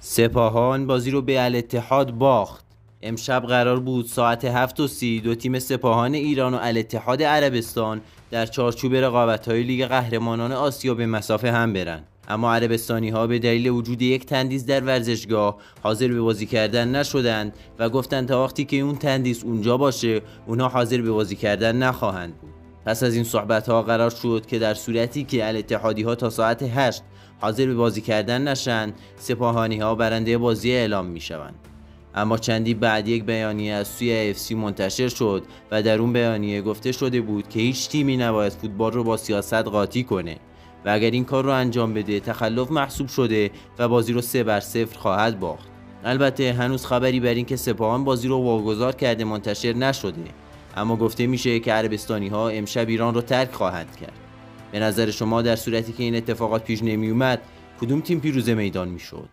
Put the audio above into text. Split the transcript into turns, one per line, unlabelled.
سپاهان بازی رو به الاتحاد باخت. امشب قرار بود ساعت 7:30 دو تیم سپاهان ایران و الاتحاد عربستان در چارچوب رقابت‌های لیگ قهرمانان آسیا به مسافه هم برن، اما عربستانی‌ها به دلیل وجود یک تندیس در ورزشگاه حاضر به بازی کردن نشدند و گفتند تا وقتی که اون تندیس اونجا باشه اونها حاضر به بازی کردن نخواهند بود. پس از این صحبت‌ها قرار شد که در صورتی که الاتحادی‌ها تا ساعت 8 حاضر به بازی کردن نشن، سپاهانی‌ها برنده بازی اعلام می‌شوند. اما چندی بعد یک بیانیه از سوی AFC منتشر شد و در اون بیانیه گفته شده بود که هیچ تیمی نباید فوتبال رو با سیاست قاطی کنه و اگر این کار رو انجام بده تخلف محسوب شده و بازی رو 3-0 خواهد باخت. البته هنوز خبری بر این که سپاهان بازی رو واگذار کرده منتشر نشده، اما گفته میشه که عربستانی‌ها امشب ایران رو ترک خواهند کرد. به نظر شما در صورتی که این اتفاقات پیش نمی اومد کدوم تیم پیروز میدان میشد؟